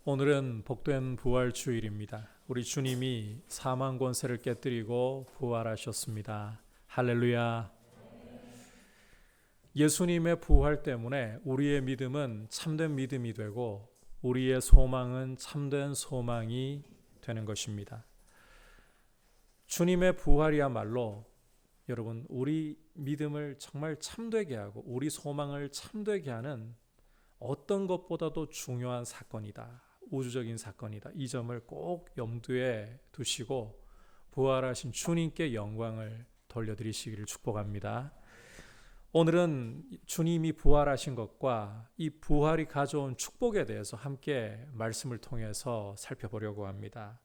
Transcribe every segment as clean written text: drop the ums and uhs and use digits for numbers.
오늘은 복된 부활주일입니다. 우리 주님이 사망 권세를 깨뜨리고 부활하셨습니다. 할렐루야. 예수님의 부활 때문에 우리의 믿음은 참된 믿음이 되고 우리의 소망은 참된 소망이 되는 것입니다. 주님의 부활이야말로 여러분 우리 믿음을 정말 참되게 하고 우리 소망을 참되게 하는 어떤 것보다도 중요한 사건이다. 우주적인 사건이다. 이 점을 꼭 염두에 두시고 부활하신 주님께 영광을 돌려드리시기를 축복합니다. 오늘은 주님이 부활하신 것과 이 부활이 가져온 축복에 대해서 함께 말씀을 통해서 살펴보려고 합니다.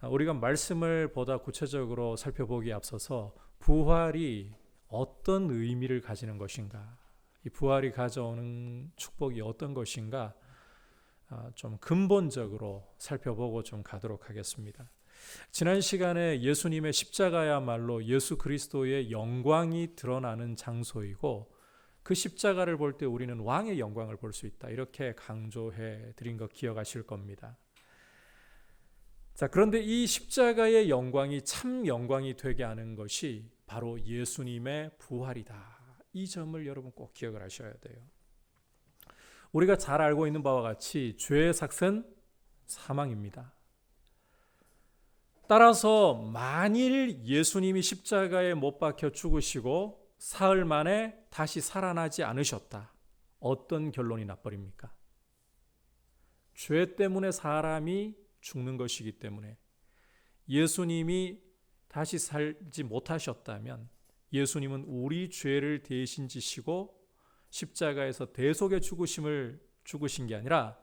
우리가 말씀을 보다 구체적으로 살펴보기에 앞서서 부활이 어떤 의미를 가지는 것인가, 이 부활이 가져오는 축복이 어떤 것인가 좀 근본적으로 살펴보고 좀 가도록 하겠습니다. 지난 시간에 예수님의 십자가야말로 예수 그리스도의 영광이 드러나는 장소이고 그 십자가를 볼 때 우리는 왕의 영광을 볼 수 있다. 이렇게 강조해 드린 거 기억하실 겁니다. 자, 그런데 이 십자가의 영광이 참 영광이 되게 하는 것이 바로 예수님의 부활이다. 이 점을 여러분 꼭 기억을 하셔야 돼요. 우리가 잘 알고 있는 바와 같이 죄의 삭은 사망입니다. 따라서 만일 예수님이 십자가에 못 박혀 죽으시고 사흘 만에 다시 살아나지 않으셨다. 어떤 결론이 나버립니까? 죄 때문에 사람이 죽는 것이기 때문에 예수님이 다시 살지 못하셨다면 예수님은 우리 죄를 대신 지시고 십자가에서 대속의 죽으신 게 아니라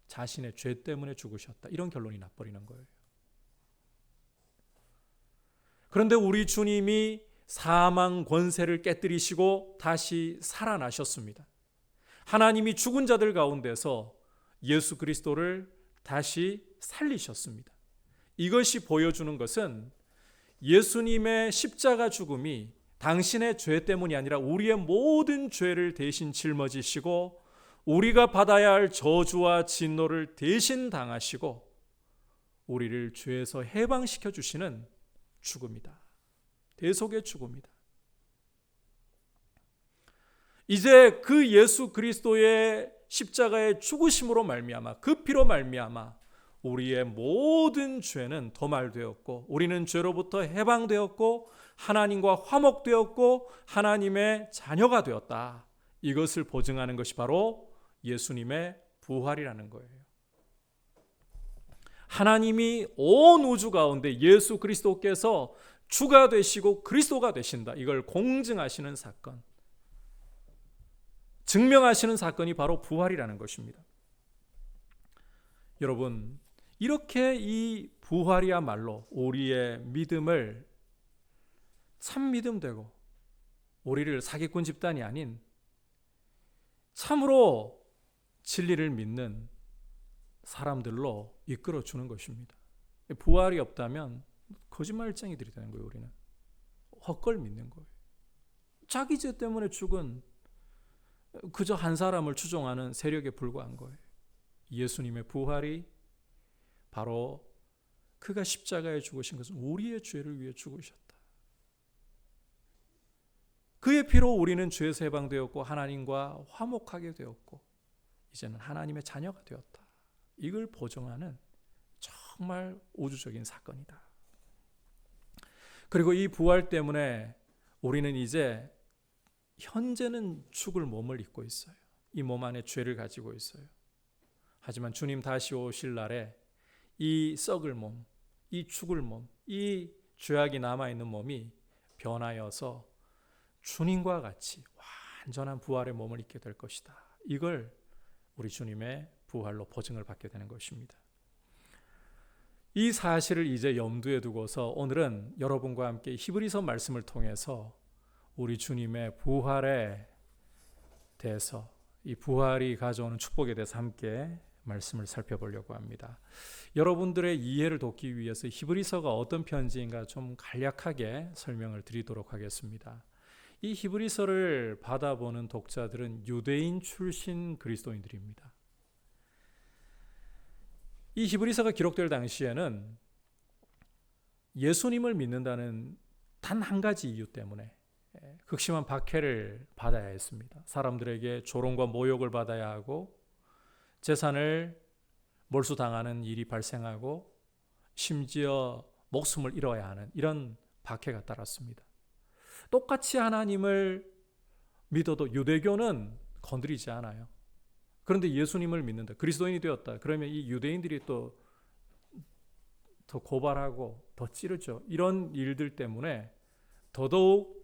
자신의 죄 때문에 죽으셨다. 이런 결론이 나버리는 거예요. 그런데 우리 주님이 사망 권세를 깨뜨리시고 다시 살아나셨습니다. 하나님이 죽은 자들 가운데서 예수 그리스도를 다시 살리셨습니다. 이것이 보여주는 것은 예수님의 십자가 죽음이 당신의 죄 때문이 아니라 우리의 모든 죄를 대신 짊어지시고 우리가 받아야 할 저주와 진노를 대신 당하시고 우리를 죄에서 해방시켜 주시는 죽음이다. 대속의 죽음이다. 이제 그 예수 그리스도의 십자가의 죽으심으로 말미암아 그 피로 말미암아 우리의 모든 죄는 도말되었고 우리는 죄로부터 해방되었고 하나님과 화목되었고 하나님의 자녀가 되었다. 이것을 보증하는 것이 바로 예수님의 부활이라는 거예요. 하나님이 온 우주 가운데 예수 그리스도께서 주가 되시고 그리스도가 되신다. 이걸 공증하시는 사건, 증명하시는 사건이 바로 부활이라는 것입니다. 여러분, 이렇게 이 부활이야말로 우리의 믿음을 참 믿음 되고 우리를 사기꾼 집단이 아닌 참으로 진리를 믿는 사람들로 이끌어 주는 것입니다. 부활이 없다면 거짓말쟁이들이 되는 거예요. 우리는 헛걸 믿는 거예요. 자기 죄 때문에 죽은 그저 한 사람을 추종하는 세력에 불과한 거예요. 예수님의 부활이 바로 그가 십자가에 죽으신 것은 우리의 죄를 위해 죽으셨다. 그의 피로 우리는 죄에서 해방되었고 하나님과 화목하게 되었고 이제는 하나님의 자녀가 되었다. 이걸 보증하는 정말 우주적인 사건이다. 그리고 이 부활 때문에 우리는 이제 현재는 죽을 몸을 입고 있어요. 이 몸 안에 죄를 가지고 있어요. 하지만 주님 다시 오실 날에 이 썩을 몸, 이 죽을 몸, 이 죄악이 남아있는 몸이 변하여서 주님과 같이 완전한 부활의 몸을 입게 될 것이다. 이걸 우리 주님의 부활로 보증을 받게 되는 것입니다. 이 사실을 이제 염두에 두고서 오늘은 여러분과 함께 히브리서 말씀을 통해서 우리 주님의 부활에 대해서 이 부활이 가져오는 축복에 대해서 함께 말씀을 살펴보려고 합니다. 여러분들의 이해를 돕기 위해서 히브리서가 어떤 편지인가 좀 간략하게 설명을 드리도록 하겠습니다. 이 히브리서를 받아보는 독자들은 유대인 출신 그리스도인들입니다. 이 히브리서가 기록될 당시에는 예수님을 믿는다는 단 한 가지 이유 때문에 극심한 박해를 받아야 했습니다. 사람들에게 조롱과 모욕을 받아야 하고 재산을 몰수당하는 일이 발생하고 심지어 목숨을 잃어야 하는 이런 박해가 따랐습니다. 똑같이 하나님을 믿어도 유대교는 건드리지 않아요. 그런데 예수님을 믿는다, 그리스도인이 되었다, 그러면 이 유대인들이 또 더 고발하고 더 찌르죠. 이런 일들 때문에 더더욱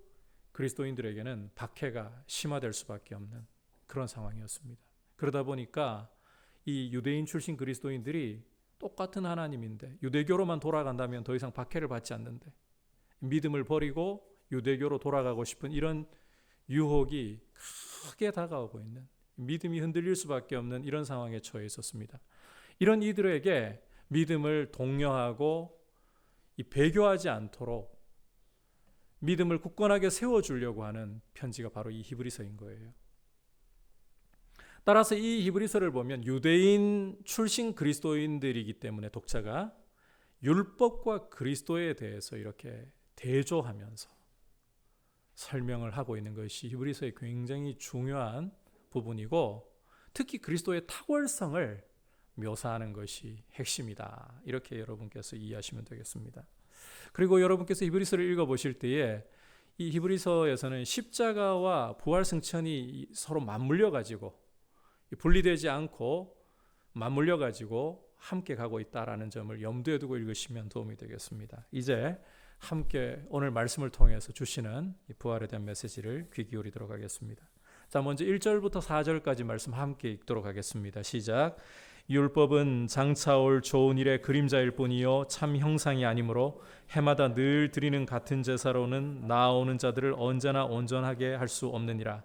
그리스도인들에게는 박해가 심화될 수밖에 없는 그런 상황이었습니다. 그러다 보니까 이 유대인 출신 그리스도인들이 똑같은 하나님인데 유대교로만 돌아간다면 더 이상 박해를 받지 않는데 믿음을 버리고 유대교로 돌아가고 싶은 이런 유혹이 크게 다가오고 있는, 믿음이 흔들릴 수밖에 없는 이런 상황에 처해 있었습니다. 이런 이들에게 믿음을 독려하고 배교하지 않도록 믿음을 굳건하게 세워주려고 하는 편지가 바로 이 히브리서인 거예요. 따라서 이 히브리서를 보면 유대인 출신 그리스도인들이기 때문에 독자가 율법과 그리스도에 대해서 이렇게 대조하면서 설명을 하고 있는 것이 히브리서의 굉장히 중요한 부분이고, 특히 그리스도의 탁월성을 묘사하는 것이 핵심이다. 이렇게 여러분께서 이해하시면 되겠습니다. 그리고 여러분께서 히브리서를 읽어보실 때에 이 히브리서에서는 십자가와 부활 승천이 서로 맞물려 가지고 분리되지 않고 맞물려 가지고 함께 가고 있다라는 점을 염두에 두고 읽으시면 도움이 되겠습니다. 이제 함께 오늘 말씀을 통해서 주시는 이 부활에 대한 메시지를 귀 기울이도록 하겠습니다. 자, 먼저 1절부터 4절까지 말씀 함께 읽도록 하겠습니다. 시작. 율법은 장차올 좋은 일의 그림자일 뿐이요 참 형상이 아니므로 해마다 늘 드리는 같은 제사로는 나아오는 자들을 언제나 온전하게 할 수 없느니라.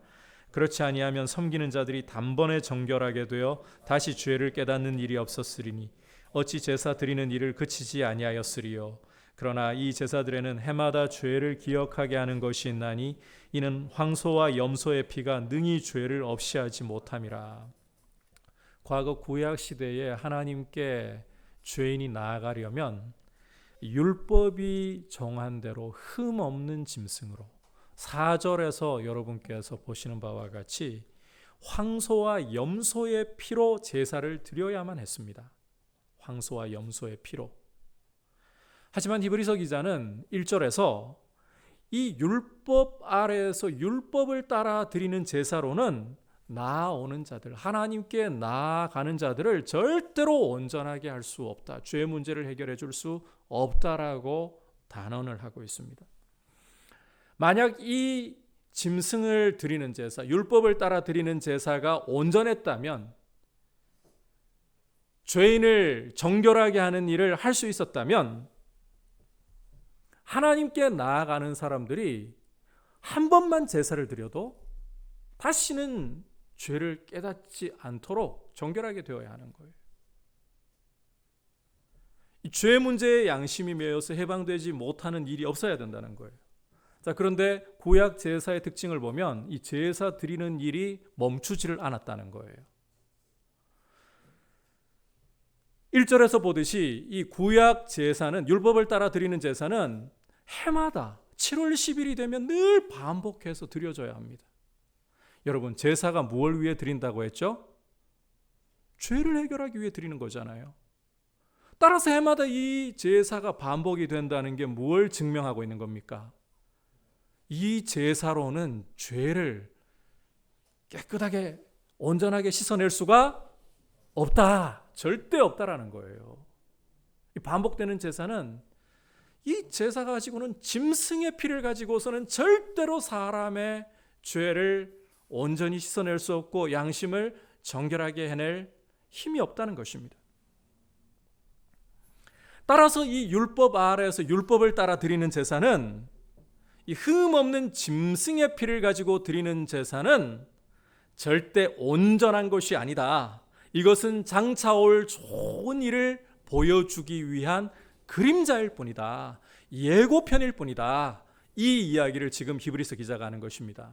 그렇지 아니하면 섬기는 자들이 단번에 정결하게 되어 다시 죄를 깨닫는 일이 없었으리니 어찌 제사 드리는 일을 그치지 아니하였으리요. 그러나 이 제사들에는 해마다 죄를 기억하게 하는 것이 있나니 이는 황소와 염소의 피가 능히 죄를 없이 하지 못함이라. 과거 구약 시대에 하나님께 죄인이 나아가려면 율법이 정한 대로 흠 없는 짐승으로, 4절에서 여러분께서 보시는 바와 같이 황소와 염소의 피로 제사를 드려야만 했습니다. 황소와 염소의 피로. 하지만 히브리서 기자는 1절에서 이 율법 아래에서 율법을 따라 드리는 제사로는 나아오는 자들, 하나님께 나아가는 자들을 절대로 온전하게 할 수 없다, 죄 문제를 해결해 줄 수 없다라고 단언을 하고 있습니다. 만약 이 짐승을 드리는 제사, 율법을 따라 드리는 제사가 온전했다면, 죄인을 정결하게 하는 일을 할 수 있었다면 하나님께 나아가는 사람들이 한 번만 제사를 드려도 다시는 죄를 깨닫지 않도록 정결하게 되어야 하는 거예요. 이 죄 문제에 양심이 매여서 해방되지 못하는 일이 없어야 된다는 거예요. 자, 그런데 구약 제사의 특징을 보면 이 제사 드리는 일이 멈추지를 않았다는 거예요. 1절에서 보듯이 이 구약 제사는, 율법을 따라 드리는 제사는 해마다 7월 10일이 되면 늘 반복해서 드려져야 합니다. 여러분, 제사가 무엇을 위해 드린다고 했죠? 죄를 해결하기 위해 드리는 거잖아요. 따라서 해마다 이 제사가 반복이 된다는 게 무엇을 증명하고 있는 겁니까? 이 제사로는 죄를 깨끗하게 온전하게 씻어낼 수가 없다, 절대 없다라는 거예요. 이 반복되는 제사는, 이 제사 가지고는, 짐승의 피를 가지고서는 절대로 사람의 죄를 온전히 씻어낼 수 없고 양심을 정결하게 해낼 힘이 없다는 것입니다. 따라서 이 율법 아래에서 율법을 따라 드리는 제사는, 이 흠 없는 짐승의 피를 가지고 드리는 제사는 절대 온전한 것이 아니다. 이것은 장차올 좋은 일을 보여주기 위한 그림자일 뿐이다, 예고편일 뿐이다. 이 이야기를 지금 히브리서 기자가 하는 것입니다.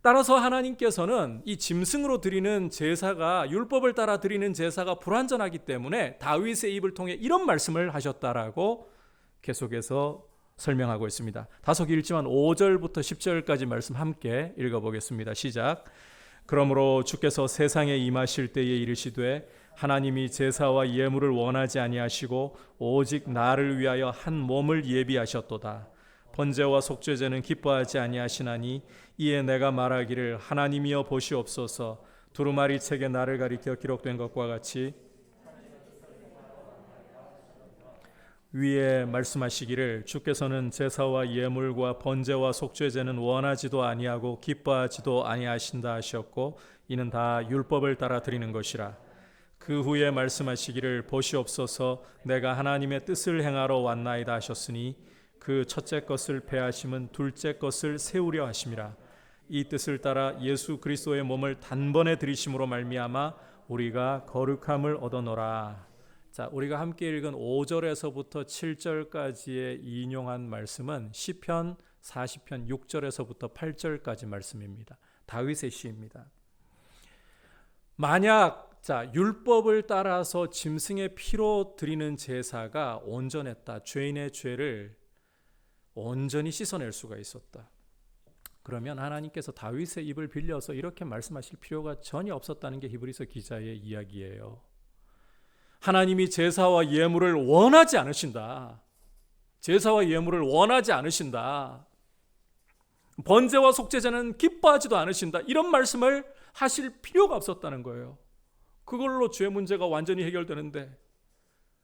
따라서 하나님께서는 이 짐승으로 드리는 제사가, 율법을 따라 드리는 제사가 불완전하기 때문에 다윗의 입을 통해 이런 말씀을 하셨다라고 계속해서 설명하고 있습니다. 다소 길지만 5절부터 10절까지 말씀 함께 읽어보겠습니다. 시작. 그러므로 주께서 세상에 임하실 때에 이르시되 하나님이 제사와 예물을 원하지 아니하시고 오직 나를 위하여 한 몸을 예비하셨도다. 번제와 속죄제는 기뻐하지 아니하시나니 이에 내가 말하기를 하나님이여 보시옵소서. 두루마리 책에 나를 가리켜 기록된 것과 같이 위에 말씀하시기를 주께서는 제사와 예물과 번제와 속죄제는 원하지도 아니하고 기뻐하지도 아니하신다 하셨고 이는 다 율법을 따라 드리는 것이라. 그 후에 말씀하시기를 보시옵소서 내가 하나님의 뜻을 행하러 왔나이다 하셨으니 그 첫째 것을 폐하심은 둘째 것을 세우려 하심이라. 이 뜻을 따라 예수 그리스도의 몸을 단번에 들이심으로 말미암아 우리가 거룩함을 얻어노라. 자, 우리가 함께 읽은 5절에서부터 7절까지의 인용한 말씀은 시편 40편 6절에서부터 8절까지 말씀입니다. 다윗의 시입니다. 만약 율법을 따라서 짐승의 피로 드리는 제사가 온전했다. 죄인의 죄를 온전히 씻어낼 수가 있었다. 그러면 하나님께서 다윗의 입을 빌려서 이렇게 말씀하실 필요가 전혀 없었다는 게 히브리서 기자의 이야기예요. 하나님이 제사와 예물을 원하지 않으신다. 제사와 예물을 원하지 않으신다. 번제와 속죄제는 기뻐하지도 않으신다. 이런 말씀을 하실 필요가 없었다는 거예요. 그걸로 죄 문제가 완전히 해결되는데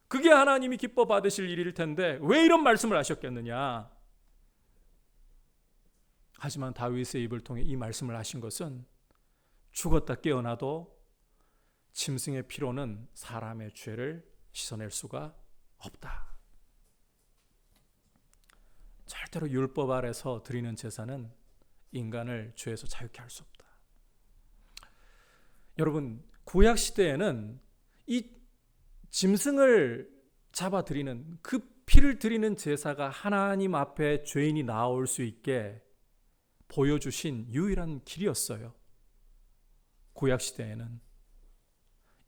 그게 하나님이 기뻐 받으실 일일 텐데 왜 이런 말씀을 하셨겠느냐. 하지만 다윗의 입을 통해 이 말씀을 하신 것은 죽었다 깨어나도 짐승의 피로는 사람의 죄를 씻어낼 수가 없다. 절대로 율법 아래서 드리는 제사는 인간을 죄에서 자유케 할 수 없다. 여러분, 구약 시대에는 이 짐승을 잡아 드리는 그 피를 드리는 제사가 하나님 앞에 죄인이 나올 수 있게 보여주신 유일한 길이었어요. 구약 시대에는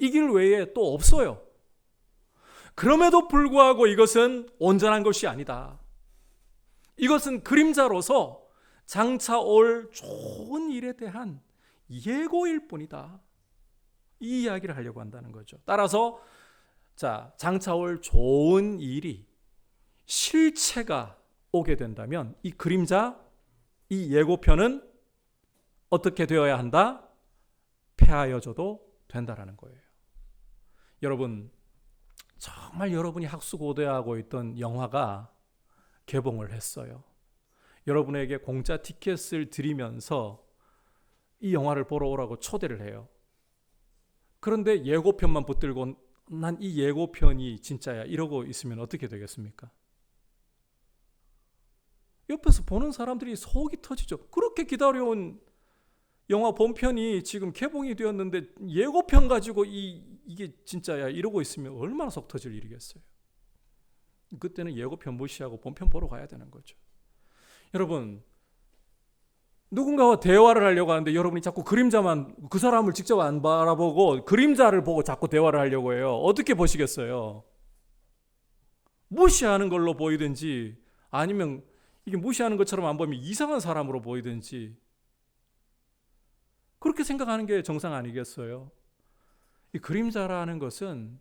이 길 외에 또 없어요. 그럼에도 불구하고 이것은 온전한 것이 아니다. 이것은 그림자로서 장차 올 좋은 일에 대한 예고일 뿐이다. 이 이야기를 하려고 한다는 거죠. 따라서 장차 올 좋은 일이 실체가 오게 된다면 이 그림자, 이 예고편은 어떻게 되어야 한다? 폐하여져도 된다라는 거예요. 여러분, 정말 여러분이 학수고대하고 있던 영화가 개봉을 했어요. 여러분에게 공짜 티켓을 드리면서 이 영화를 보러 오라고 초대를 해요. 그런데 예고편만 붙들고 난 이 예고편이 진짜야 이러고 있으면 어떻게 되겠습니까? 옆에서 보는 사람들이 속이 터지죠. 그렇게 기다려온 영화 본편이 지금 개봉이 되었는데 예고편 가지고 이게 진짜야 이러고 있으면 얼마나 속 터질 일이겠어요. 그때는 예고편 무시하고 본편 보러 가야 되는 거죠. 여러분, 누군가와 대화를 하려고 하는데 여러분이 자꾸 그림자만, 그 사람을 직접 안 바라보고 그림자를 보고 자꾸 대화를 하려고 해요. 어떻게 보시겠어요? 무시하는 걸로 보이든지 아니면 이게 무시하는 것처럼 안 보이면 이상한 사람으로 보이든지 그렇게 생각하는 게 정상 아니겠어요? 이 그림자라는 것은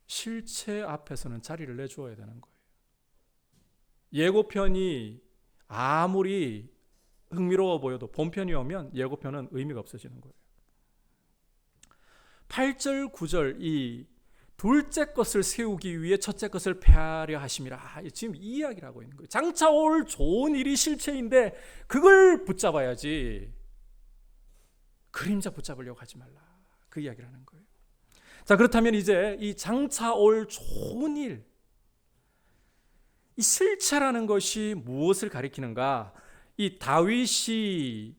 실체 앞에서는 자리를 내주어야 되는 거예요. 예고편이 아무리 흥미로워 보여도 본편이 오면 예고편은 의미가 없어지는 거예요. 8절, 9절 이 둘째 것을 세우기 위해 첫째 것을 폐하려 하심이라. 지금 이 이야기를 하고 있는 거예요. 장차 올 좋은 일이 실체인데 그걸 붙잡아야지. 그림자 붙잡으려고 하지 말라. 그 이야기를 하는 거예요. 자, 그렇다면 이제 이 장차 올 좋은 일, 이 실체라는 것이 무엇을 가리키는가? 이 다윗이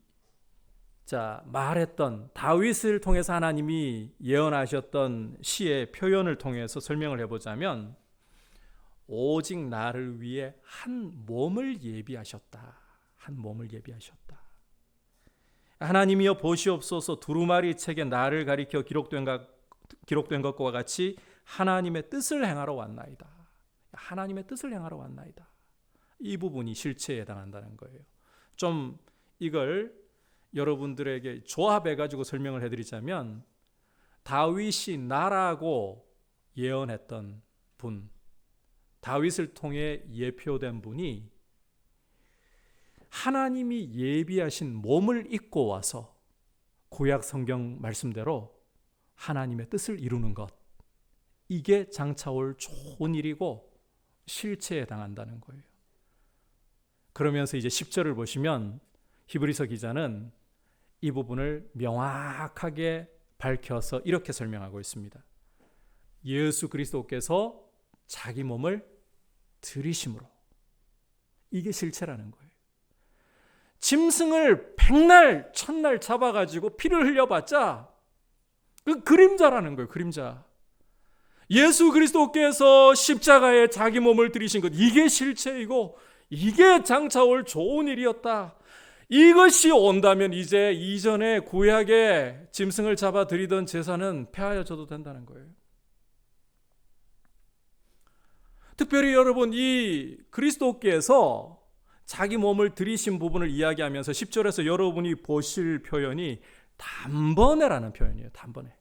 말했던, 다윗을 통해서 하나님이 예언하셨던 시의 표현을 통해서 설명을 해보자면 오직 나를 위해 한 몸을 예비하셨다. 한 몸을 예비하셨다. 하나님이여 보시옵소서, 두루마리 책에 나를 가리켜 기록된 것과 같이 하나님의 뜻을 행하러 왔나이다. 하나님의 뜻을 행하러 왔나이다. 이 부분이 실체에 해당한다는 거예요. 좀 이걸 여러분들에게 조합해가지고 설명을 해드리자면, 다윗이 나라고 예언했던 분, 다윗을 통해 예표된 분이 하나님이 예비하신 몸을 입고 와서 구약 성경 말씀대로 하나님의 뜻을 이루는 것, 이게 장차올 좋은 일이고 실체에 해당한다는 거예요. 그러면서 이제 10절을 보시면 히브리서 기자는 이 부분을 명확하게 밝혀서 이렇게 설명하고 있습니다. 예수 그리스도께서 자기 몸을 들이심으로, 이게 실체라는 거예요. 짐승을 백날 천날 잡아가지고 피를 흘려봤자 그 그림자라는 거예요. 그림자. 예수 그리스도께서 십자가에 자기 몸을 들이신 것, 이게 실체이고 이게 장차 올 좋은 일이었다. 이것이 온다면 이제 이전에 구약에 짐승을 잡아 드리던 제사는 폐하여져도 된다는 거예요. 특별히 여러분, 이 그리스도께서 자기 몸을 들이신 부분을 이야기하면서 10절에서 여러분이 보실 표현이 단번에라는 표현이에요. 단번에.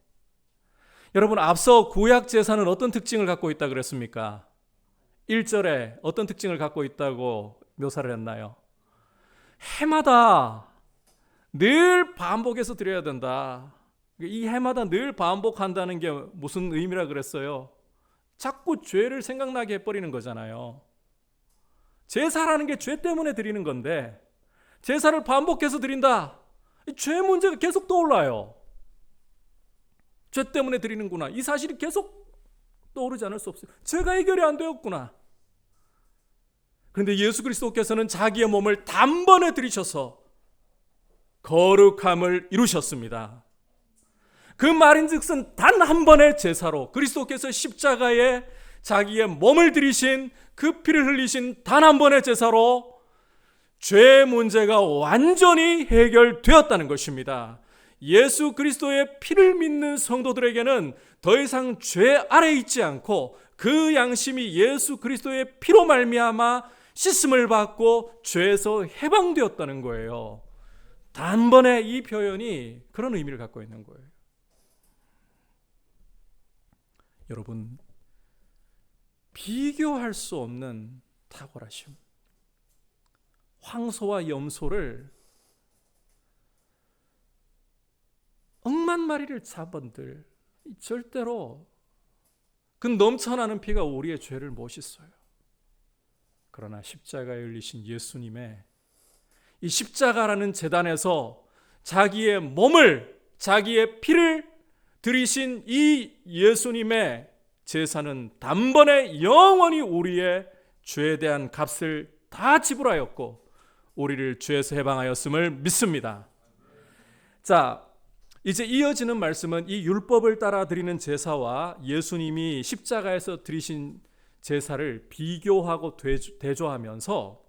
여러분, 앞서 구약 제사는 어떤 특징을 갖고 있다 그랬습니까? 1절에 어떤 특징을 갖고 있다고 묘사를 했나요? 해마다 늘 반복해서 드려야 된다. 이 해마다 늘 반복한다는 게 무슨 의미라 그랬어요? 자꾸 죄를 생각나게 해버리는 거잖아요. 제사라는 게 죄 때문에 드리는 건데, 제사를 반복해서 드린다, 죄 문제가 계속 떠올라요. 죄 때문에 드리는구나, 이 사실이 계속 떠오르지 않을 수 없어요. 죄가 해결이 안 되었구나. 그런데 예수 그리스도께서는 자기의 몸을 단번에 들이셔서 거룩함을 이루셨습니다. 그 말인즉슨 단 한 번의 제사로 그리스도께서 십자가에 자기의 몸을 들이신, 그 피를 흘리신 단 한 번의 제사로 죄 문제가 완전히 해결되었다는 것입니다. 예수 그리스도의 피를 믿는 성도들에게는 더 이상 죄 아래 있지 않고 그 양심이 예수 그리스도의 피로 말미암아 씻음을 받고 죄에서 해방되었다는 거예요. 단번에 이 표현이 그런 의미를 갖고 있는 거예요. 여러분, 비교할 수 없는 탁월하심. 황소와 염소를 억만 마리를 잡은들 절대로 그 넘쳐나는 피가 우리의 죄를 못 씻어요. 그러나 십자가에 흘리신 예수님의 이 십자가라는 제단에서 자기의 몸을, 자기의 피를 들이신 이 예수님의 제사는 단번에 영원히 우리의 죄에 대한 값을 다 지불하였고 우리를 죄에서 해방하였음을 믿습니다. 자, 이제 이어지는 말씀은 이 율법을 따라 드리는 제사와 예수님이 십자가에서 드리신 제사를 비교하고 대조하면서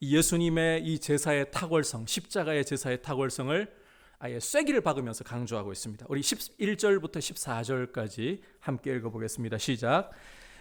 예수님의 이 제사의 탁월성, 십자가의 제사의 탁월성을 아예 쐐기를 박으면서 강조하고 있습니다. 우리 11절부터 14절까지 함께 읽어보겠습니다. 시작.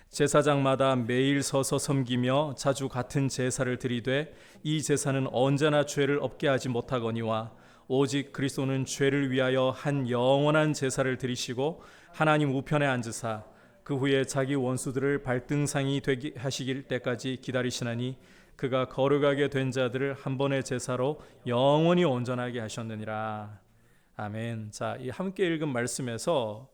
제사장마다 매일 서서 섬기며 자주 같은 제사를 드리되 이 제사는 언제나 죄를 없게 하지 못하거니와 오직 그리스도는 죄를 위하여 한 영원한 제사를 드리시고 하나님 우편에 앉으사 그 후에 자기 원수들을 발등상이 되게 하시길 때까지 기다리시나니 그가 거룩하게 된 자들을 한 번의 제사로 영원히 온전하게 하셨느니라. 아멘. 자, 이 함께 읽은 말씀에서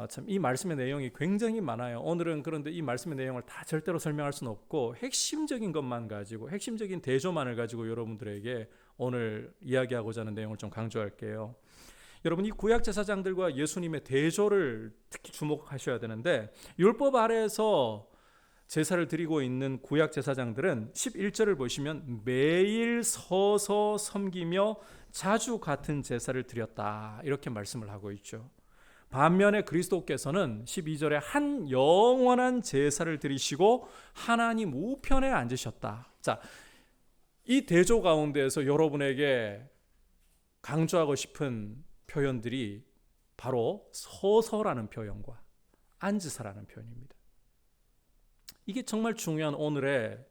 참 이 말씀의 내용이 굉장히 많아요. 오늘은 그런데 이 말씀의 내용을 다 절대로 설명할 수는 없고 핵심적인 것만 가지고, 핵심적인 대조만을 가지고 여러분들에게 오늘 이야기하고자 하는 내용을 좀 강조할게요. 여러분, 이 구약 제사장들과 예수님의 대조를 특히 주목하셔야 되는데, 율법 아래에서 제사를 드리고 있는 구약 제사장들은 11절을 보시면 매일 서서 섬기며 자주 같은 제사를 드렸다, 이렇게 말씀을 하고 있죠. 반면에 그리스도께서는 12절에 한 영원한 제사를 드리시고 하나님 우편에 앉으셨다. 자, 이 대조 가운데에서 여러분에게 강조하고 싶은 표현들이 바로 서서라는 표현과 앉으사라는 표현입니다. 이게 정말 중요한 오늘의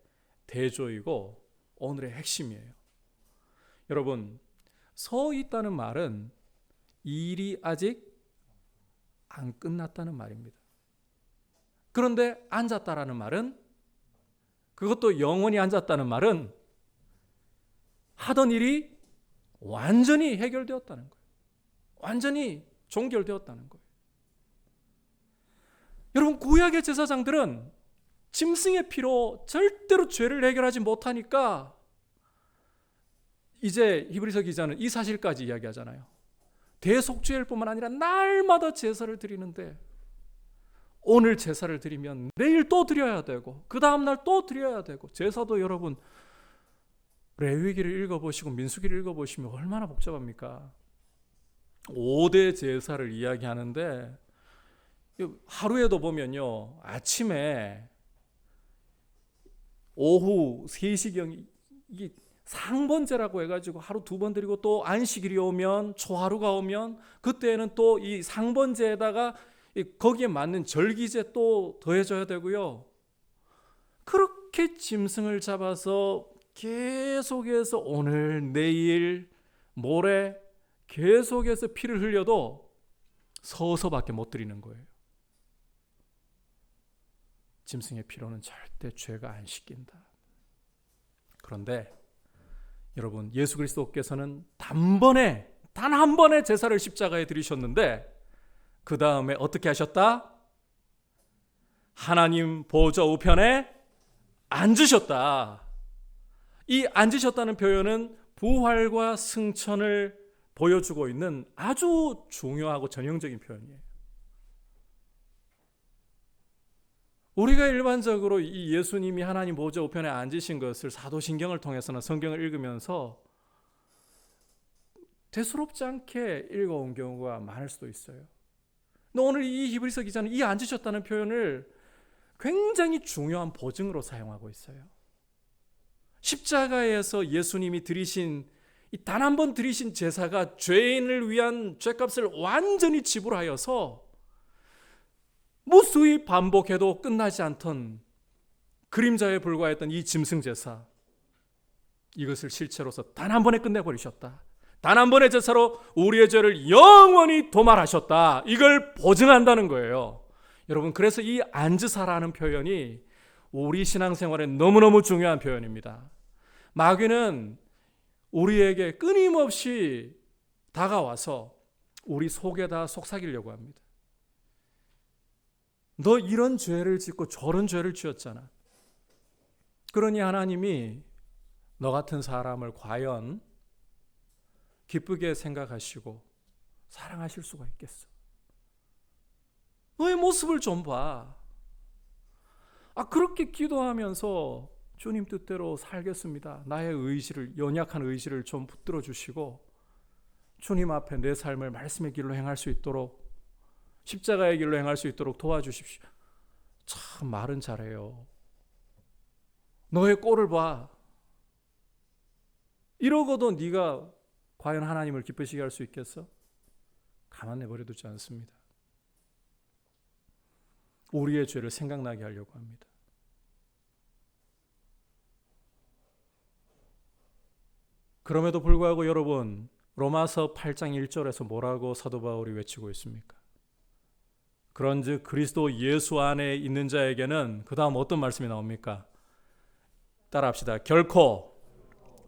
대조이고 오늘의 핵심이에요. 여러분, 서 있다는 말은 일이 아직 안 끝났다는 말입니다. 그런데 앉았다라는 말은, 그것도 영원히 앉았다는 말은 하던 일이 완전히 해결되었다는 거예요. 완전히 종결되었다는 거예요. 여러분, 구약의 제사장들은 짐승의 피로 절대로 죄를 해결하지 못하니까 이제 히브리서 기자는 이 사실까지 이야기하잖아요. 대속죄일 뿐만 아니라 날마다 제사를 드리는데 오늘 제사를 드리면 내일 또 드려야 되고 그 다음날 또 드려야 되고, 제사도 여러분 레위기를 읽어보시고 민수기를 읽어보시면 얼마나 복잡합니까? 5대 제사를 이야기하는데 하루에도 보면요, 아침에 오후 3시경 이게 상번제라고 해가지고 하루 2번 드리고, 또 안식일이 오면 초하루가 오면 그때는 또 이 상번제에다가 거기에 맞는 절기제 또 더해줘야 되고요. 그렇게 짐승을 잡아서 계속해서 오늘 내일 모레 계속해서 피를 흘려도 서서밖에 못 드리는 거예요. 짐승의 피로는 절대 죄가 안 씻긴다. 그런데 여러분, 예수 그리스도께서는 단번에 단 한 번의 제사를 십자가에 드리셨는데 그 다음에 어떻게 하셨다? 하나님 보좌 우편에 앉으셨다. 이 앉으셨다는 표현은 부활과 승천을 보여주고 있는 아주 중요하고 전형적인 표현이에요. 우리가 일반적으로 이 예수님이 하나님 보좌 우편에 앉으신 것을 사도신경을 통해서는 성경을 읽으면서 대수롭지 않게 읽어온 경우가 많을 수도 있어요. 근데 오늘 이 히브리서 기자는 이 앉으셨다는 표현을 굉장히 중요한 보증으로 사용하고 있어요. 십자가에서 예수님이 드리신 이 단 한 번 드리신 제사가 죄인을 위한 죄값을 완전히 지불하여서 무수히 반복해도 끝나지 않던 그림자에 불과했던 이 짐승 제사, 이것을 실체로서 단 한 번에 끝내버리셨다. 단 한 번의 제사로 우리의 죄를 영원히 도말하셨다. 이걸 보증한다는 거예요. 여러분, 그래서 이 앉으사라는 표현이 우리 신앙생활에 너무너무 중요한 표현입니다. 마귀는 우리에게 끊임없이 다가와서 우리 속에다 속삭이려고 합니다. 너 이런 죄를 짓고 저런 죄를 지었잖아. 그러니 하나님이 너 같은 사람을 과연 기쁘게 생각하시고 사랑하실 수가 있겠어? 너의 모습을 좀 봐. 그렇게 기도하면서 주님 뜻대로 살겠습니다. 나의 의지를, 연약한 의지를 좀 붙들어 주시고 주님 앞에 내 삶을 말씀의 길로 행할 수 있도록, 십자가의 길로 행할 수 있도록 도와주십시오. 참 말은 잘해요. 너의 꼴을 봐. 이러고도 네가 과연 하나님을 기쁘시게 할 수 있겠어? 가만 내버려 두지 않습니다. 우리의 죄를 생각나게 하려고 합니다. 그럼에도 불구하고 여러분, 로마서 8장 1절에서 뭐라고 사도 바울이 외치고 있습니까? 그런즉 그리스도 예수 안에 있는 자에게는, 그 다음 어떤 말씀이 나옵니까? 따라합시다. 결코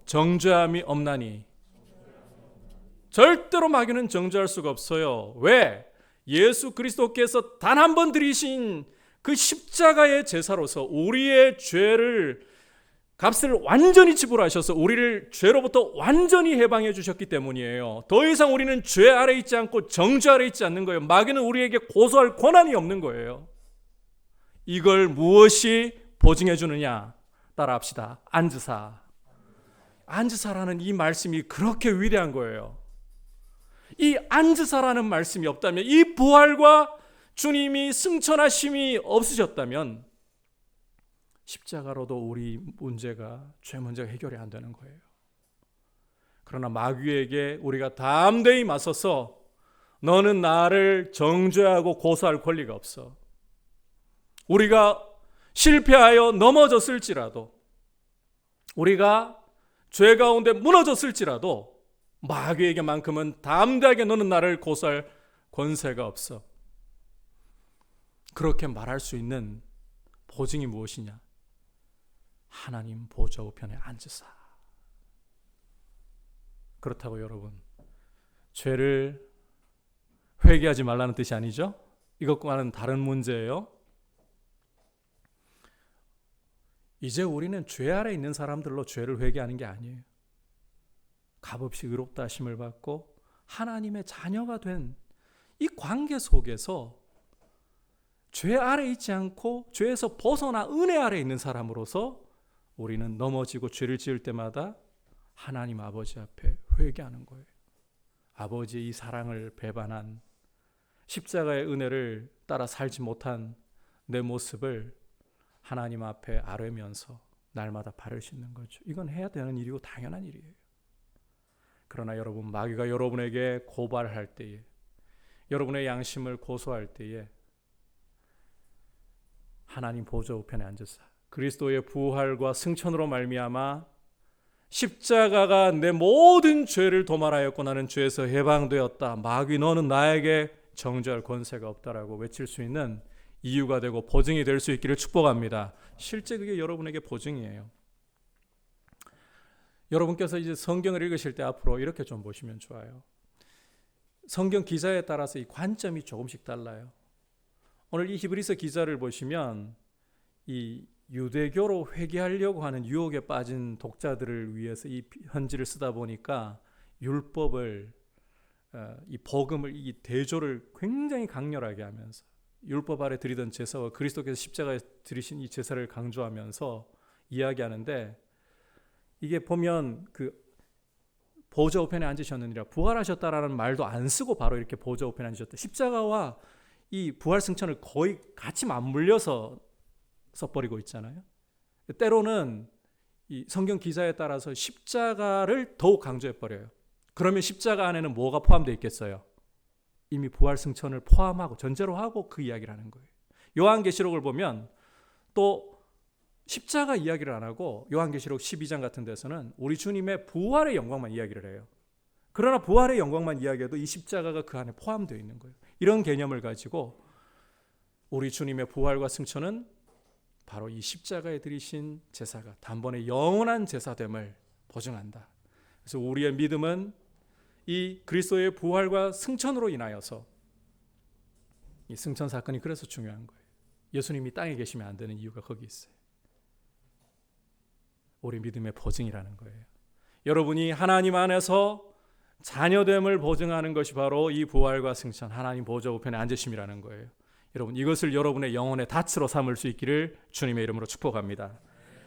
정죄함이 없나니. 절대로 마귀는 정죄할 수가 없어요. 왜? 예수 그리스도께서 단 한 번 드리신 그 십자가의 제사로서 우리의 죄를, 값을 완전히 지불하셔서 우리를 죄로부터 완전히 해방해 주셨기 때문이에요. 더 이상 우리는 죄 아래 있지 않고 정죄 아래 있지 않는 거예요. 마귀는 우리에게 고소할 권한이 없는 거예요. 이걸 무엇이 보증해 주느냐? 따라합시다. 앉으사. 앉으사라는 이 말씀이 그렇게 위대한 거예요. 이 앉으사라는 말씀이 없다면, 이 부활과 주님이 승천하심이 없으셨다면 십자가로도 우리 문제가, 죄 문제가 해결이 안 되는 거예요. 그러나 마귀에게 우리가 담대히 맞서서 너는 나를 정죄하고 고소할 권리가 없어. 우리가 실패하여 넘어졌을지라도, 우리가 죄 가운데 무너졌을지라도 마귀에게만큼은 담대하게 너는 나를 고소할 권세가 없어. 그렇게 말할 수 있는 보증이 무엇이냐? 하나님 보좌 우편에 앉으사. 그렇다고 여러분, 죄를 회개하지 말라는 뜻이 아니죠? 이것과는 다른 문제예요. 이제 우리는 죄 아래 있는 사람들로 죄를 회개하는 게 아니에요. 값없이 의롭다 하심을 받고 하나님의 자녀가 된 이 관계 속에서 죄 아래 있지 않고 죄에서 벗어나 은혜 아래 있는 사람으로서 우리는 넘어지고 죄를 지을 때마다 하나님 아버지 앞에 회개하는 거예요. 아버지의 이 사랑을 배반한, 십자가의 은혜를 따라 살지 못한 내 모습을 하나님 앞에 아뢰면서 날마다 발을 씻는 거죠. 이건 해야 되는 일이고 당연한 일이에요. 그러나 여러분, 마귀가 여러분에게 고발할 때에, 여러분의 양심을 고소할 때에 하나님 보좌 우편에 앉으사 그리스도의 부활과 승천으로 말미암아 십자가가 내 모든 죄를 도말하였고 나는 죄에서 해방되었다. 마귀 너는 나에게 정죄할 권세가 없다라고 외칠 수 있는 이유가 되고 보증이 될 수 있기를 축복합니다. 실제 그게 여러분에게 보증이에요. 여러분께서 이제 성경을 읽으실 때 앞으로 이렇게 좀 보시면 좋아요. 성경 기자에 따라서 이 관점이 조금씩 달라요. 오늘 이 히브리서 기자를 보시면 이 유대교로 회개하려고 하는 유혹에 빠진 독자들을 위해서 이 편지를 쓰다 보니까 율법을, 이 복음을, 이 대조를 굉장히 강렬하게 하면서 율법 아래 드리던 제사와 그리스도께서 십자가에 드리신 이 제사를 강조하면서 이야기하는데, 이게 보면 그 보좌 우편에 앉으셨느니라, 부활하셨다라는 말도 안 쓰고 바로 이렇게 보좌 우편에 앉으셨다. 십자가와 이 부활 승천을 거의 같이 맞물려서 써버리고 있잖아요. 때로는 이 성경 기자에 따라서 십자가를 더욱 강조해버려요. 그러면 십자가 안에는 뭐가 포함되어 있겠어요? 이미 부활 승천을 포함하고 전제로 하고 그 이야기를 하는 거예요. 요한계시록을 보면 또 십자가 이야기를 안 하고 요한계시록 12장 같은 데서는 우리 주님의 부활의 영광만 이야기를 해요. 그러나 부활의 영광만 이야기해도 이 십자가가 그 안에 포함되어 있는 거예요. 이런 개념을 가지고 우리 주님의 부활과 승천은 바로 이 십자가에 드리신 제사가 단번에 영원한 제사됨을 보증한다. 그래서 우리의 믿음은 이 그리스도의 부활과 승천으로 인하여서, 이 승천 사건이 그래서 중요한 거예요. 예수님이 땅에 계시면 안 되는 이유가 거기 있어요. 우리 믿음의 보증이라는 거예요. 여러분이 하나님 안에서 자녀됨을 보증하는 것이 바로 이 부활과 승천, 하나님 보좌 우편에 앉으심이라는 거예요. 여러분, 이것을 여러분의 영혼의 닻으로 삼을 수 있기를 주님의 이름으로 축복합니다.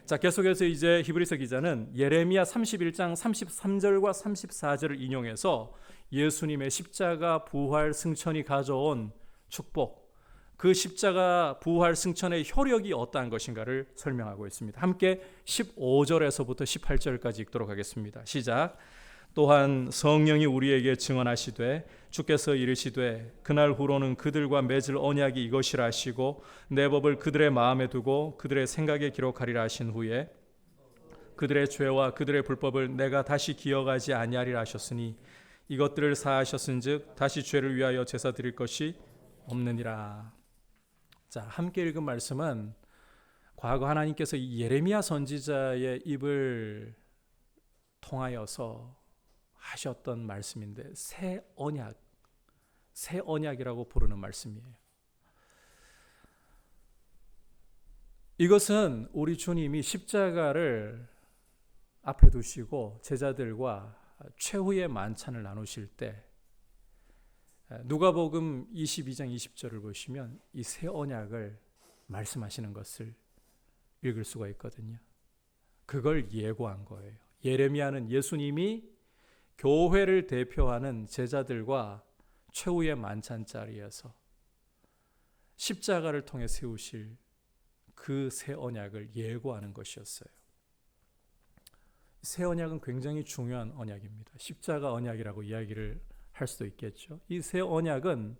자, 계속해서 이제 히브리서 기자는 예레미야 31장 33절과 34절을 인용해서 예수님의 십자가 부활 승천이 가져온 축복, 그 십자가 부활 승천의 효력이 어떠한 것인가를 설명하고 있습니다. 함께 15절에서부터 18절까지 읽도록 하겠습니다. 시작. 또한 성령이 우리에게 증언하시되 주께서 이르시되 그날 후로는 그들과 맺을 언약이 이것이라 하시고 내 법을 그들의 마음에 두고 그들의 생각에 기록하리라 하신 후에 그들의 죄와 그들의 불법을 내가 다시 기억하지 아니하리라 하셨으니 이것들을 사하셨은즉 다시 죄를 위하여 제사 드릴 것이 없느니라. 자, 함께 읽은 말씀은 과거 하나님께서 이 예레미야 선지자의 입을 통하여서 하셨던 말씀인데 새 언약이라고 부르는 말씀이에요. 이것은 우리 주님이 십자가를 앞에 두시고 제자들과 최후의 만찬을 나누실 때 누가복음 22장 20절을 보시면 이 새 언약을 말씀하시는 것을 읽을 수가 있거든요. 그걸 예고한 거예요. 예레미야는 예수님이 교회를 대표하는 제자들과 최후의 만찬 자리에서 십자가를 통해 세우실 그 새 언약을 예고하는 것이었어요. 새 언약은 굉장히 중요한 언약입니다. 십자가 언약이라고 이야기를 할 수도 있겠죠. 이 새 언약은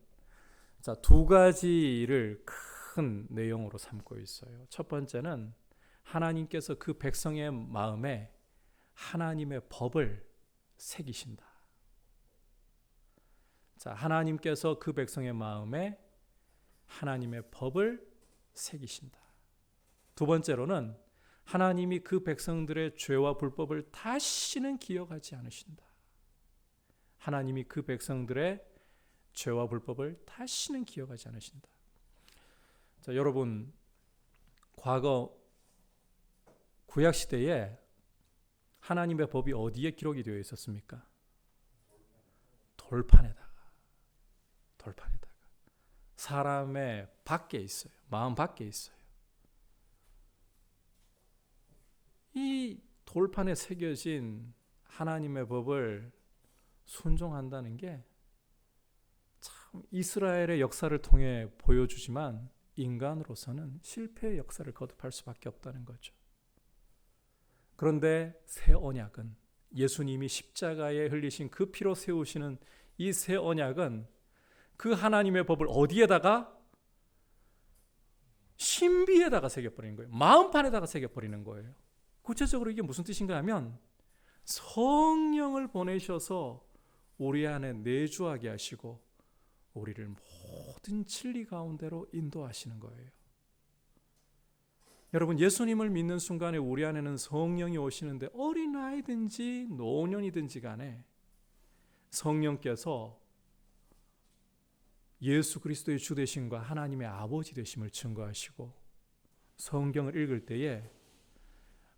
두 가지를 큰 내용으로 삼고 있어요. 첫 번째는 하나님께서 그 백성의 마음에 하나님의 법을 새기신다. 하나님께서 그 백성의 마음에 하나님의 법을 새기신다. 두 번째로는 하나님이 그 백성들의 죄와 불법을 다시는 기억하지 않으신다. 하나님이 그 백성들의 죄와 불법을 다시는 기억하지 않으신다. 여러분, 과거 구약 시대에 하나님의 법이 어디에 기록이 되어 있었습니까? 돌판에다가. 사람의 밖에 있어요. 마음 밖에 있어요. 이 돌판에 새겨진 하나님의 법을 순종한다는 게 참 이스라엘의 역사를 통해 보여주지만 인간으로서는 실패의 역사를 거듭할 수밖에 없다는 거죠. 그런데 새 언약은 예수님이 십자가에 흘리신 그 피로 세우시는 이 새 언약은 그 하나님의 법을 어디에다가? 신비에다가 새겨버리는 거예요. 마음판에다가 새겨버리는 거예요. 구체적으로 이게 무슨 뜻인가 하면 성령을 보내셔서 우리 안에 내주하게 하시고 우리를 모든 진리 가운데로 인도하시는 거예요. 여러분, 예수님을 믿는 순간에 우리 안에는 성령이 오시는데 어린아이든지 노년이든지 간에 성령께서 예수 그리스도의 주 되심과 하나님의 아버지 되심을 증거하시고 성경을 읽을 때에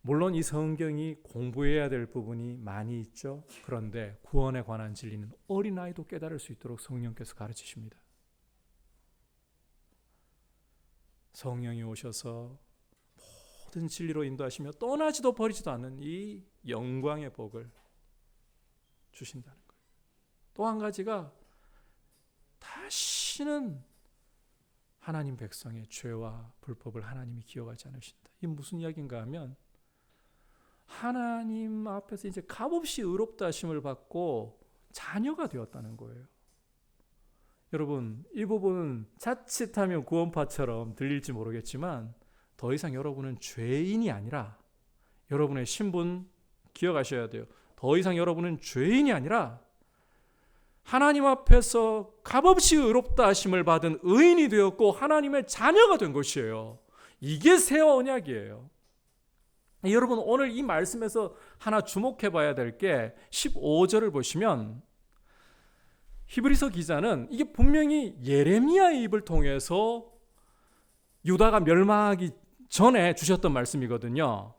물론 이 성경이 공부해야 될 부분이 많이 있죠. 그런데 구원에 관한 진리는 어린아이도 깨달을 수 있도록 성령께서 가르치십니다. 성령이 오셔서 모든 진리로 인도하시며 떠나지도 버리지도 않는 이 영광의 복을 주신다는 거예요. 또 한 가지가 다시는 하나님 백성의 죄와 불법을 하나님이 기억하지 않으신다. 이게 무슨 이야기인가 하면 하나님 앞에서 이제 값없이 의롭다 하심을 받고 자녀가 되었다는 거예요. 여러분, 이 부분은 자칫하면 구원파처럼 들릴지 모르겠지만 더 이상 여러분은 죄인이 아니라 여러분의 신분 기억하셔야 돼요. 더 이상 여러분은 죄인이 아니라 하나님 앞에서 값없이 의롭다 하심을 받은 의인이 되었고 하나님의 자녀가 된 것이에요. 이게 새 언약이에요. 여러분, 오늘 이 말씀에서 하나 주목해 봐야 될 게 15절을 보시면 히브리서 기자는 이게 분명히 예레미야의 입을 통해서 유다가 멸망하기 전에 주셨던 말씀이거든요.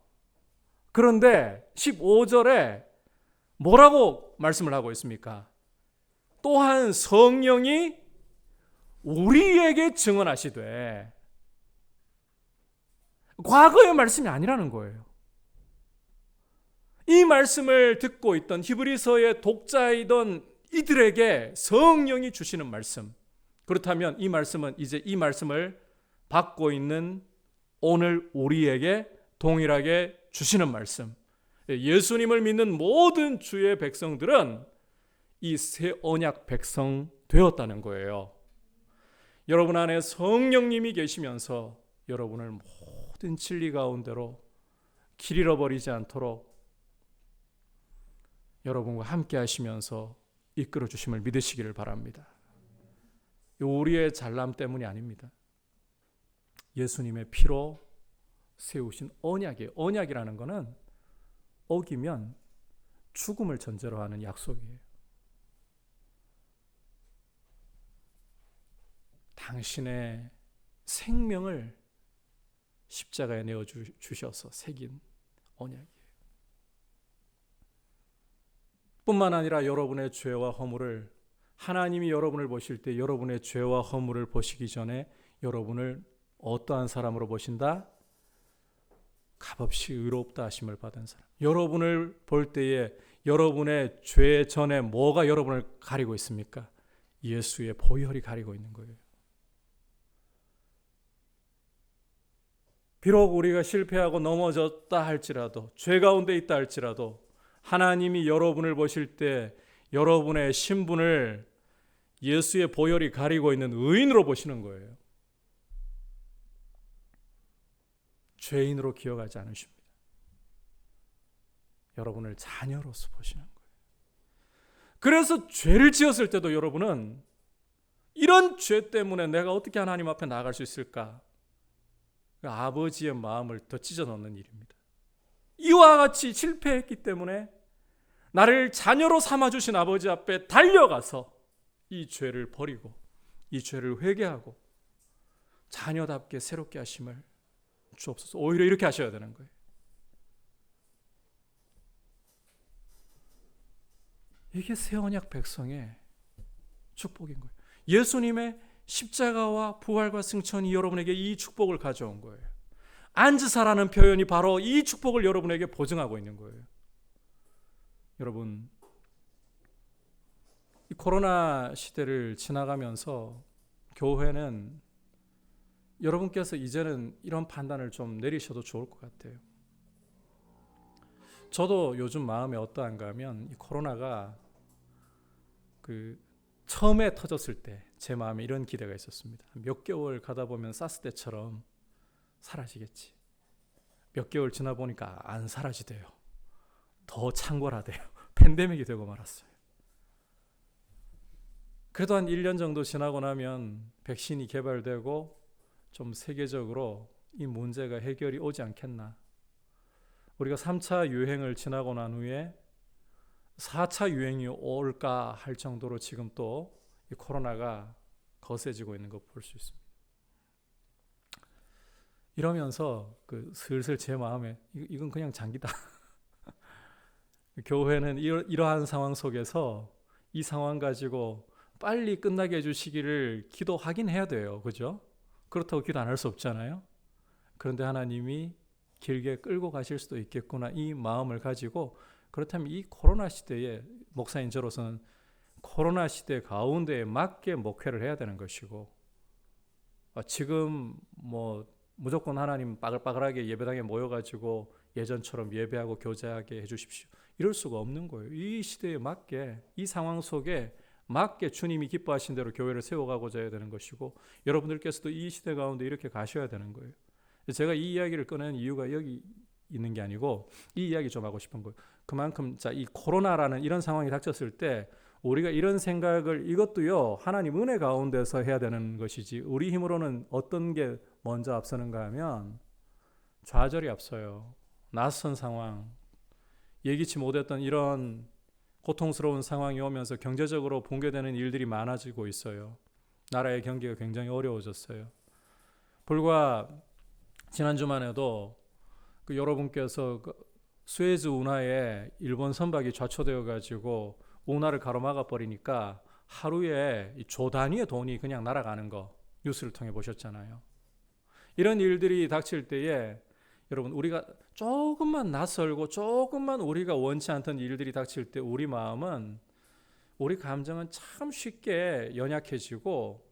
그런데 15절에 뭐라고 말씀을 하고 있습니까? 또한 성령이 우리에게 증언하시되, 과거의 말씀이 아니라는 거예요. 이 말씀을 듣고 있던 히브리서의 독자이던 이들에게 성령이 주시는 말씀. 그렇다면 이 말씀은 이제 이 말씀을 받고 있는 오늘 우리에게 동일하게 주시는 말씀. 예수님을 믿는 모든 주의 백성들은 이 새 언약 백성 되었다는 거예요. 여러분 안에 성령님이 계시면서 여러분을 모든 진리 가운데로 길 잃어버리지 않도록 여러분과 함께 하시면서 이끌어 주심을 믿으시기를 바랍니다. 우리의 잘남 때문이 아닙니다. 예수님의 피로 세우신 언약이에요. 언약이라는 것은 어기면 죽음을 전제로 하는 약속이에요. 당신의 생명을 십자가에 내어주셔서 새긴 언약이에요. 뿐만 아니라 여러분의 죄와 허물을, 하나님이 여러분을 보실 때 여러분의 죄와 허물을 보시기 전에 여러분을 어떠한 사람으로 보신다? 값없이 의롭다 하심을 받은 사람. 여러분을 볼 때에 여러분의 죄 전에 뭐가 여러분을 가리고 있습니까? 예수의 보혈이 가리고 있는 거예요. 비록 우리가 실패하고 넘어졌다 할지라도, 죄 가운데 있다 할지라도 하나님이 여러분을 보실 때 여러분의 신분을 예수의 보혈이 가리고 있는 의인으로 보시는 거예요. 죄인으로 기억하지 않으십니다. 여러분을 자녀로서 보시는 거예요. 그래서 죄를 지었을 때도 여러분은 이런 죄 때문에 내가 어떻게 하나님 앞에 나아갈 수 있을까? 아버지의 마음을 더 찢어 넣는 일입니다. 이와 같이 실패했기 때문에 나를 자녀로 삼아주신 아버지 앞에 달려가서 이 죄를 버리고 이 죄를 회개하고 자녀답게 새롭게 하심을 주옵소서. 오히려 이렇게 하셔야 되는 거예요. 이게 새 언약 백성의 축복인 거예요. 예수님의 십자가와 부활과 승천이 여러분에게 이 축복을 가져온 거예요. 안지사라는 표현이 바로 이 축복을 여러분에게 보증하고 있는 거예요. 여러분, 이 코로나 시대를 지나가면서 교회는 여러분께서 이제는 이런 판단을 좀 내리셔도 좋을 것 같아요. 저도 요즘 마음이 어떠한가 하면 이 코로나가 처음에 터졌을 때 제 마음에 이런 기대가 있었습니다. 몇 개월 가다 보면 사스 때처럼 사라지겠지. 몇 개월 지나 보니까 안 사라지대요. 더 창궐하대요. 팬데믹이 되고 말았어요. 그래도 한 1년 정도 지나고 나면 백신이 개발되고 좀 세계적으로 이 문제가 해결이 오지 않겠나. 우리가 3차 유행을 지나고 난 후에 4차 유행이 올까 할 정도로 지금 또 이 코로나가 거세지고 있는 거 볼 수 있습니다. 이러면서 슬슬 제 마음에 이건 그냥 장기다. 교회는 이러한 상황 속에서 이 상황 가지고 빨리 끝나게 해주시기를 기도하긴 해야 돼요. 그죠? 그렇다고 기도 안 할 수 없잖아요. 그런데 하나님이 길게 끌고 가실 수도 있겠구나 이 마음을 가지고, 그렇다면 이 코로나 시대에 목사인 저로서는 코로나 시대 가운데에 맞게 목회를 해야 되는 것이고, 지금 무조건 하나님 빠글빠글하게 예배당에 모여가지고 예전처럼 예배하고 교제하게 해주십시오 이럴 수가 없는 거예요. 이 시대에 맞게, 이 상황 속에 맞게 주님이 기뻐하신 대로 교회를 세워가고자 해야 되는 것이고, 여러분들께서도 이 시대 가운데 이렇게 가셔야 되는 거예요. 제가 이 이야기를 꺼낸 이유가 여기 있는 게 아니고 이 이야기 좀 하고 싶은 거예요. 그만큼 이 코로나라는 이런 상황이 닥쳤을 때 우리가 이런 생각을, 이것도요 하나님 은혜 가운데서 해야 되는 것이지 우리 힘으로는 어떤 게 먼저 앞서는가 하면 좌절이 앞서요. 낯선 상황, 예기치 못했던 이런 고통스러운 상황이 오면서 경제적으로 붕괴되는 일들이 많아지고 있어요. 나라의 경기가 굉장히 어려워졌어요. 불과 지난주만 해도 여러분께서 수에즈 운하에 일본 선박이 좌초되어 가지고 운하를 가로막아 버리니까 하루에 조 단위의 돈이 그냥 날아가는 거 뉴스를 통해 보셨잖아요. 이런 일들이 닥칠 때에 여러분, 우리가 조금만 낯설고 조금만 우리가 원치 않던 일들이 닥칠 때 우리 마음은, 우리 감정은 참 쉽게 연약해지고,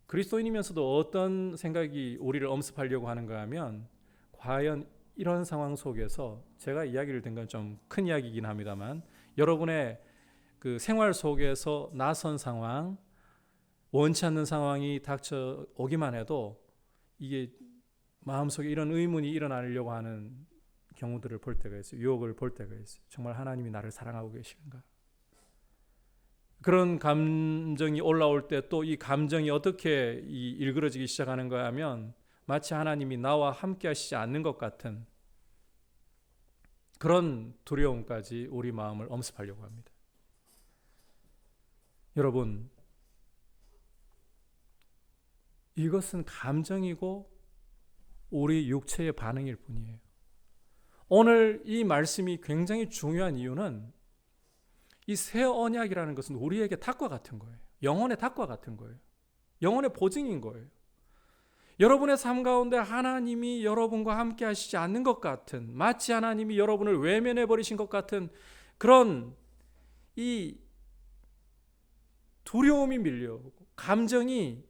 그리스도인이면서도 어떤 생각이 우리를 엄습하려고 하는가 하면, 과연 이런 상황 속에서, 제가 이야기를 든 건 좀 큰 이야기이긴 합니다만, 여러분의 생활 속에서 낯선 상황, 원치 않는 상황이 닥쳐오기만 해도 이게 마음속에 이런 의문이 일어나려고 하는 경우들을 볼 때가 있어요. 유혹을 볼 때가 있어요. 정말 하나님이 나를 사랑하고 계시는가? 그런 감정이 올라올 때 또 이 감정이 어떻게 일그러지기 시작하는가 하면, 마치 하나님이 나와 함께 하시지 않는 것 같은 그런 두려움까지 우리 마음을 엄습하려고 합니다. 여러분, 이것은 감정이고 우리 육체의 반응일 뿐이에요. 오늘 이 말씀이 굉장히 중요한 이유는, 이 새 언약이라는 것은 우리에게 닭과 같은 거예요. 영혼의 닭과 같은 거예요. 영혼의 보증인 거예요. 여러분의 삶 가운데 하나님이 여러분과 함께 하시지 않는 것 같은, 마치 하나님이 여러분을 외면해 버리신 것 같은 그런 이 두려움이 밀려오고, 감정이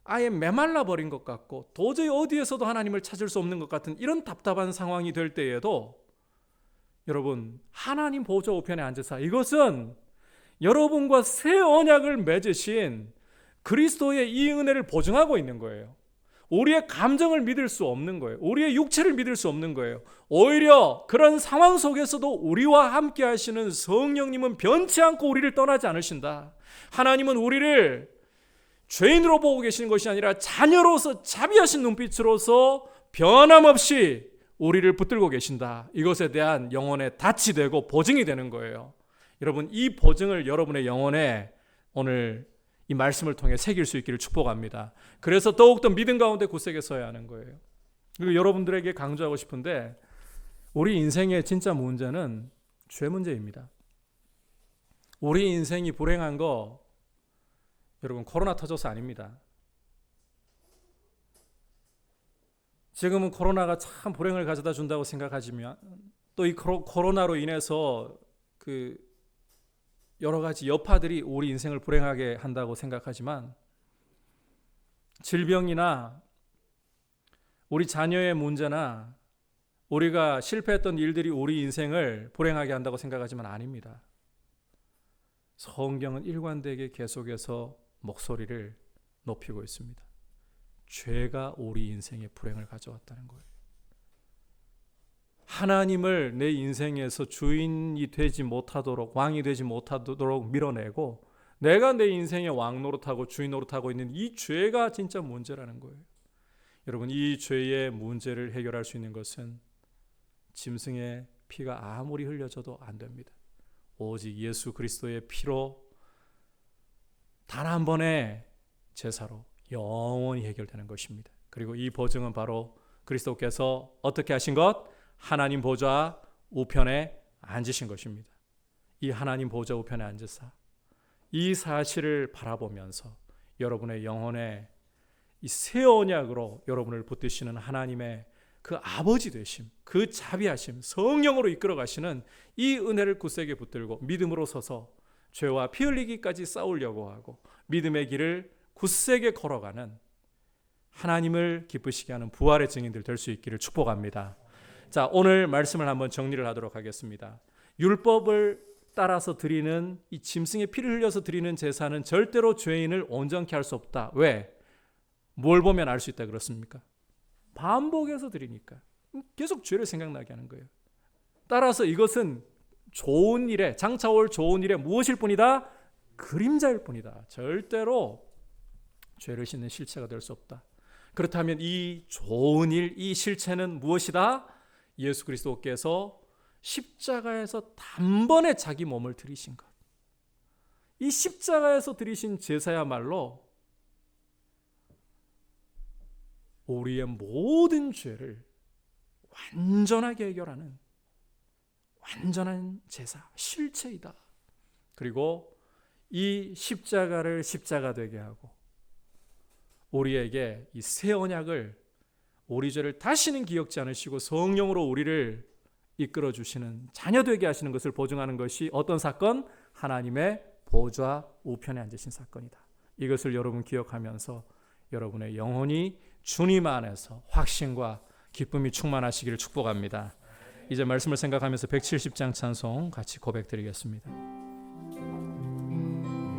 아예 메말라 버린 것 같고 도저히 어디에서도 하나님을 찾을 수 없는 것 같은 이런 답답한 상황이 될 때에도 여러분 하나님 보좌 우편에 앉으사, 이것은 여러분과 새 언약을 맺으신 그리스도의 이 은혜를 보증하고 있는 거예요. 우리의 감정을 믿을 수 없는 거예요. 우리의 육체를 믿을 수 없는 거예요. 오히려 그런 상황 속에서도 우리와 함께 하시는 성령님은 변치 않고 우리를 떠나지 않으신다. 하나님은 우리를 죄인으로 보고 계시는 것이 아니라 자녀로서 자비하신 눈빛으로서 변함없이 우리를 붙들고 계신다. 이것에 대한 영혼의 닻이 되고 보증이 되는 거예요. 여러분, 이 보증을 여러분의 영혼에 오늘 이 말씀을 통해 새길 수 있기를 축복합니다. 그래서 더욱더 믿음 가운데 굳세게 서야 하는 거예요. 그리고 여러분들에게 강조하고 싶은데, 우리 인생의 진짜 문제는 죄 문제입니다. 우리 인생이 불행한 거 여러분 코로나 터져서 아닙니다. 지금은 코로나가 참 불행을 가져다 준다고 생각하지만 또 이 코로나로 인해서 그 여러 가지 여파들이 우리 인생을 불행하게 한다고 생각하지만, 질병이나 우리 자녀의 문제나 우리가 실패했던 일들이 우리 인생을 불행하게 한다고 생각하지만 아닙니다. 성경은 일관되게 계속해서 목소리를 높이고 있습니다. 죄가 우리 인생에 불행을 가져왔다는 거예요. 하나님을 내 인생에서 주인이 되지 못하도록, 왕이 되지 못하도록 밀어내고 내가 내 인생의 왕 노릇하고 주인 노릇하고 있는 이 죄가 진짜 문제라는 거예요. 여러분, 이 죄의 문제를 해결할 수 있는 것은 짐승의 피가 아무리 흘려져도 안 됩니다. 오직 예수 그리스도의 피로 단 한 번의 제사로 영원히 해결되는 것입니다. 그리고 이 보증은 바로 그리스도께서 어떻게 하신 것? 하나님 보좌 우편에 앉으신 것입니다. 이 하나님 보좌 우편에 앉으사 이 사실을 바라보면서 여러분의 영혼에 이 새 언약으로 여러분을 붙드시는 하나님의 그 아버지 되심, 그 자비하심, 성령으로 이끌어 가시는 이 은혜를 굳세게 붙들고 믿음으로 서서 죄와 피 흘리기까지 싸우려고 하고 믿음의 길을 굳세게 걸어가는, 하나님을 기쁘시게 하는 부활의 증인들 될 수 있기를 축복합니다. 자, 오늘 말씀을 한번 정리를 하도록 하겠습니다. 율법을 따라서 드리는 이 짐승의 피를 흘려서 드리는 제사는 절대로 죄인을 온전케 할 수 없다. 왜? 뭘 보면 알 수 있다 그렇습니까? 반복해서 드리니까 계속 죄를 생각나게 하는 거예요. 따라서 이것은 좋은 일에, 장차올 좋은 일에 무엇일 뿐이다? 그림자일 뿐이다. 절대로 죄를 씻는 실체가 될 수 없다. 그렇다면 이 좋은 일, 이 실체는 무엇이다? 예수 그리스도께서 십자가에서 단번에 자기 몸을 드리신 것. 이 십자가에서 드리신 제사야말로 우리의 모든 죄를 완전하게 해결하는 완전한 제사, 실체이다. 그리고 이 십자가를 십자가 되게 하고 우리에게 이 새 언약을, 우리 죄를 다시는 기억지 않으시고 성령으로 우리를 이끌어 주시는 자녀 되게 하시는 것을 보증하는 것이 어떤 사건? 하나님의 보좌 우편에 앉으신 사건이다. 이것을 여러분 기억하면서 여러분의 영혼이 주님 안에서 확신과 기쁨이 충만하시기를 축복합니다. 이제 말씀을 생각하면서 170장 찬송 같이 고백드리겠습니다.